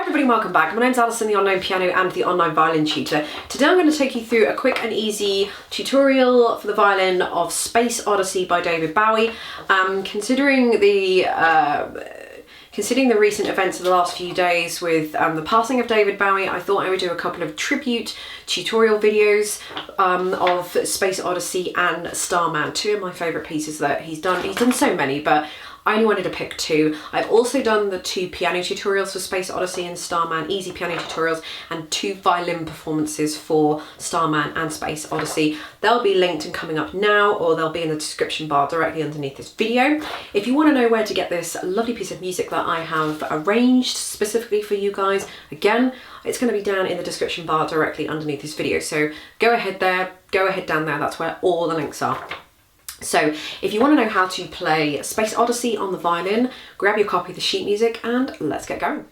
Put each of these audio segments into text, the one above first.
everybody, welcome back. My name's Alison, the online piano and the online violin tutor. Today I'm going to take you through a quick and easy tutorial for the violin of Space Odyssey by David Bowie. Considering the recent events of the last few days with the passing of David Bowie, I thought I would do a couple of tribute tutorial videos of Space Odyssey and Starman, two of my favourite pieces that he's done. He's done so many, but I only wanted to pick two. I've also done the two piano tutorials for Space Odyssey and Starman, easy piano tutorials, and two violin performances for Starman and Space Odyssey. They'll be linked and coming up now, or they'll be in the description bar directly underneath this video. If you want to know where to get this lovely piece of music that I have arranged specifically for you guys, again, it's going to be down in the description bar directly underneath this video. So go ahead there, go ahead down there, that's where all the links are. So if you want to know how to play Space Odyssey on the violin, grab your copy of the sheet music and let's get going.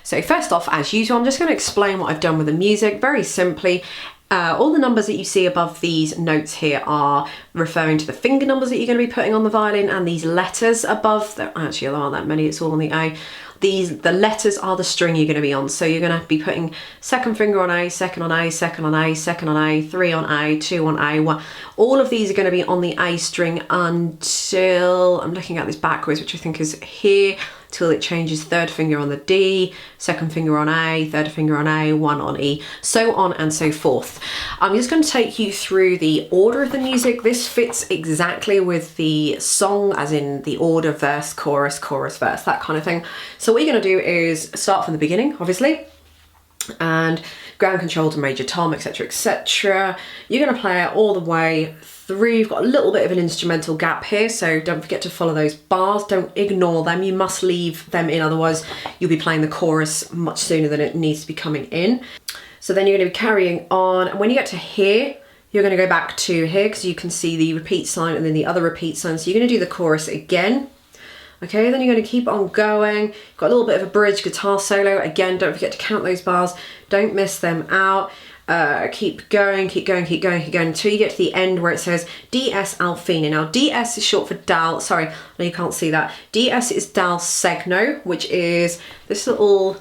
So first off, as usual, I'm just going to explain what I've done with the music very simply. All the numbers that you see above these notes here are referring to the finger numbers that you're going to be putting on the violin, and these letters above, there actually aren't that many, it's all on the A. The letters are the string you're going to be on. So you're going to be putting second finger on A, second on A, second on A, second on A, 3 on A, 2 on A, 1. All of these are going to be on the A string until, I'm looking at this backwards, which I think is here, till it changes third finger on the D, second finger on A, third finger on A, 1 on E, so on and so forth. I'm just going to take you through the order of the music. This fits exactly with the song, as in the order, verse, chorus, chorus, verse, that kind of thing. So what you're going to do is start from the beginning, obviously, and ground control to major tom, etc, etc. You're going to play it all the way through. You've got a little bit of an instrumental gap here, so don't forget to follow those bars. Don't ignore them. You must leave them in, otherwise you'll be playing the chorus much sooner than it needs to be coming in. So then you're going to be carrying on, and when you get to here, you're going to go back to here because you can see the repeat sign and then the other repeat sign. So you're going to do the chorus again. Okay, then you're going to keep on going. You've got a little bit of a bridge guitar solo. Again, don't forget to count those bars. Don't miss them out. Keep going, keep going, keep going, keep going until you get to the end where it says DS Al Fine. Now, DS is short for Dal. Sorry, no, you can't see that. DS is Dal Segno, which is this little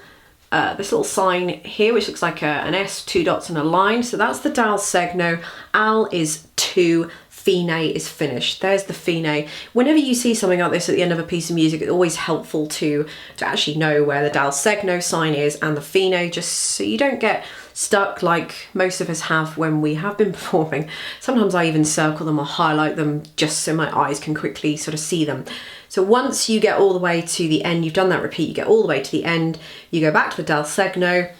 sign here, which looks like an S, 2 dots and a line. So that's the Dal Segno. Al is 2. Fine is finished. There's the fine. Whenever you see something like this at the end of a piece of music, it's always helpful to actually know where the Dal Segno sign is and the fine, just so you don't get stuck like most of us have when we have been performing. Sometimes I even circle them or highlight them just so my eyes can quickly sort of see them. So once you get all the way to the end, you've done that repeat, you get all the way to the end, you go back to the Dal Segno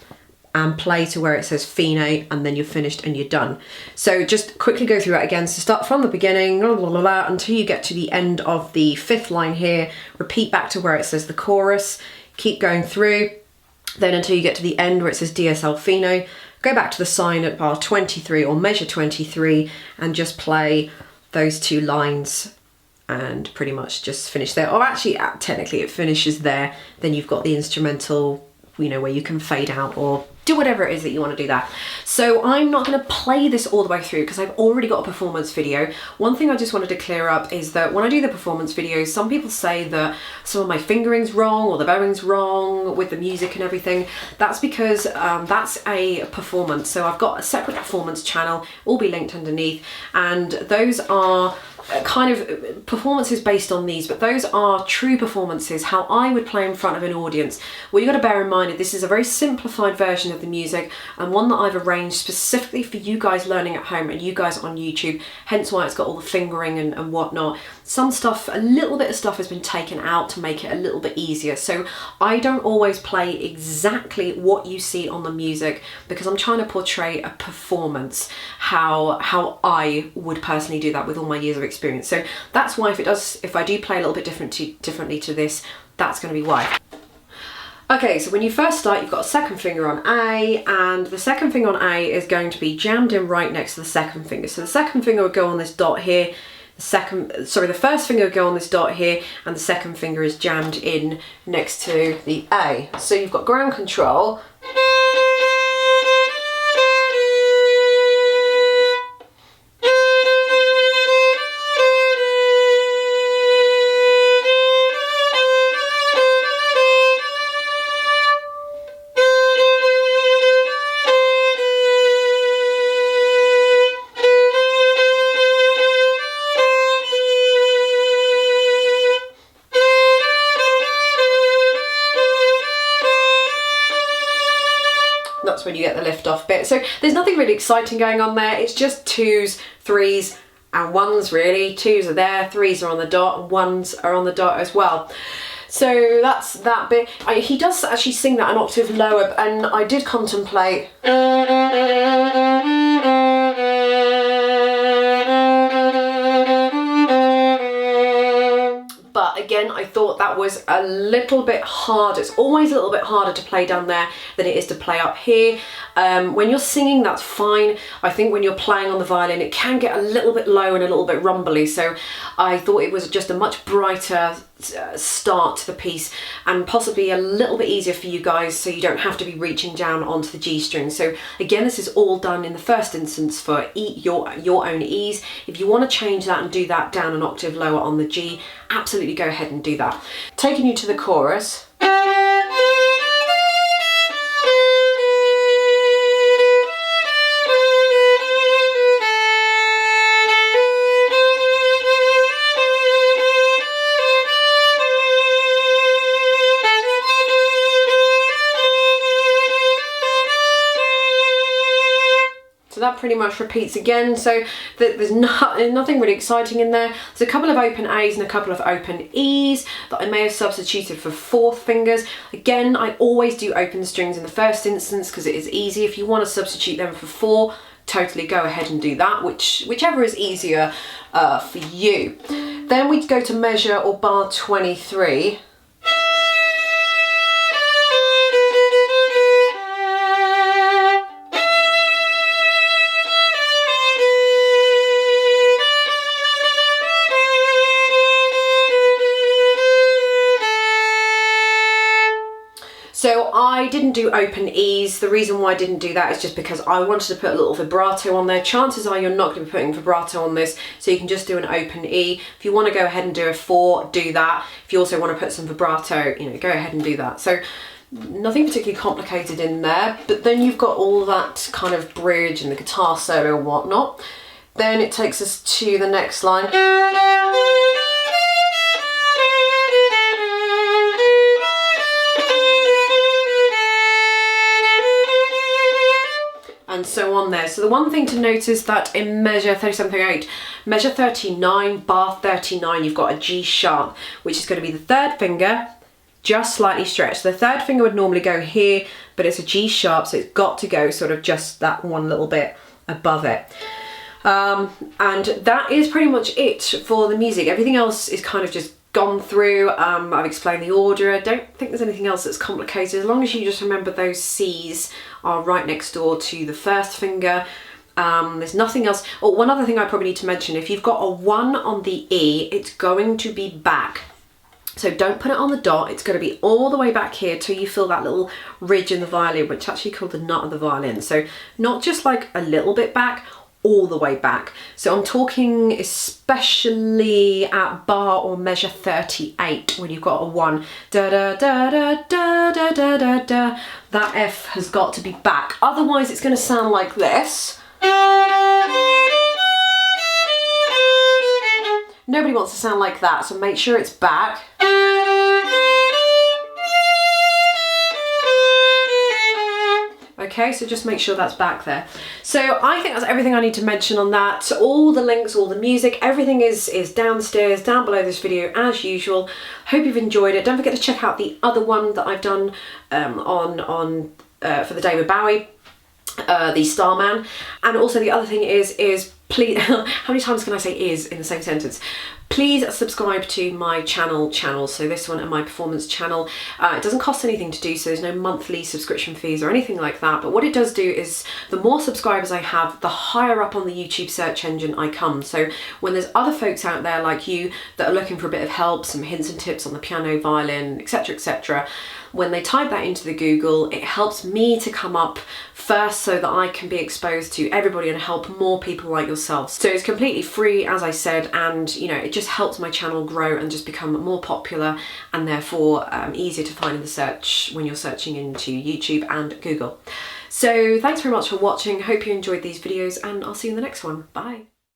and play to where it says fine, and then you're finished and you're done. So just quickly go through that again. So start from the beginning, blah, blah, blah, blah, until you get to the end of the 5th line here, repeat back to where it says the chorus, keep going through, then until you get to the end where it says DSL Fino, go back to the sign at bar 23 or measure 23 and just play those 2 lines and pretty much just finish there. Or actually, technically it finishes there, then you've got the instrumental, you know, where you can fade out or do whatever it is that you want to do that. So I'm not going to play this all the way through because I've already got a performance video. One thing I just wanted to clear up is that when I do the performance videos, some people say that some of my fingering's wrong or the bowing's wrong with the music and everything. That's because that's a performance. So I've got a separate performance channel, all be linked underneath, and those are kind of performances based on these, but those are true performances, how I would play in front of an audience. What you got to bear in mind is this is a very simplified version of the music and one that I've arranged specifically for you guys learning at home and you guys on YouTube, hence why it's got all the fingering and whatnot. Some stuff, a little bit of stuff has been taken out to make it a little bit easier. So I don't always play exactly what you see on the music because I'm trying to portray a performance, how I would personally do that with all my years of experience. So that's why if I do play a little bit differently to this, that's going to be why. Okay, so when you first start, you've got a second finger on A, and the second finger on A is going to be jammed in right next to the second finger. So the second finger would go on this dot here, the first finger would go on this dot here, and the second finger is jammed in next to the A. So you've got ground control. that's when you get the lift off bit. So there's nothing really exciting going on there. It's just 2s, 3s and 1s really. 2s are there, 3s are on the dot, and 1s are on the dot as well. So that's that bit. He does actually sing that an octave lower, and I did contemplate. But again, I thought that was a little bit hard. It's always a little bit harder to play down there than it is to play up here. When you're singing, that's fine. I think when you're playing on the violin, it can get a little bit low and a little bit rumbly. So I thought it was just a much brighter start to the piece, and possibly a little bit easier for you guys, so you don't have to be reaching down onto the G string. So again, this is all done in the first instance for your own ease. If you want to change that and do that down an octave lower on the G, absolutely go ahead and do that. Taking you to the chorus. So that pretty much repeats again, so there's nothing really exciting in there. There's a couple of open A's and a couple of open E's that I may have substituted for 4th fingers. Again, I always do open strings in the first instance because it is easy. If you want to substitute them for 4, totally go ahead and do that, whichever is easier for you. Then we go to measure or bar 23. So I didn't do open E's. The reason why I didn't do that is just because I wanted to put a little vibrato on there. Chances are you're not going to be putting vibrato on this, so you can just do an open E. If you want to go ahead and do a 4, do that. If you also want to put some vibrato, you know, go ahead and do that. So nothing particularly complicated in there, but then you've got all that kind of bridge and the guitar solo and whatnot. Then it takes us to the next line. And so on there. So the one thing to note is that in measure 37.8, measure 39, bar 39, you've got a G sharp, which is going to be the 3rd finger, just slightly stretched. The 3rd finger would normally go here, but it's a G sharp, so it's got to go sort of just that one little bit above it. And that is pretty much it for the music. Everything else is kind of just gone through. I've explained the order. I don't think there's anything else that's complicated, as long as you just remember those C's are right next door to the 1st finger. There's nothing else. Oh, one other thing I probably need to mention, if you've got a 1 on the E, it's going to be back. So don't put it on the dot, it's going to be all the way back here till you feel that little ridge in the violin, which is actually called the nut of the violin. So not just like a little bit back, all the way back. So I'm talking especially at bar or measure 38 when you've got a 1. Da da da da da da da da da. That F has got to be back. Otherwise it's going to sound like this. Nobody wants to sound like that, so make sure it's back. Okay, so just make sure that's back there. So I think that's everything I need to mention on that. So all the links, all the music, everything is downstairs, down below this video as usual. Hope you've enjoyed it. Don't forget to check out the other one that I've done for the David Bowie, the Starman. And also the other thing is please, how many times can I say is in the same sentence? Please subscribe to my channels, so this one and my performance channel. It doesn't cost anything to do so, there's no monthly subscription fees or anything like that, but what it does do is the more subscribers I have, the higher up on the YouTube search engine I come. So when there's other folks out there like you that are looking for a bit of help, some hints and tips on the piano, violin, etc, etc, when they type that into the Google, it helps me to come up first so that I can be exposed to everybody and help more people like yourselves. So it's completely free, as I said, and you know, it just helps my channel grow and just become more popular, and therefore easier to find in the search when you're searching into YouTube and Google. So thanks very much for watching. Hope you enjoyed these videos, and I'll see you in the next one. Bye.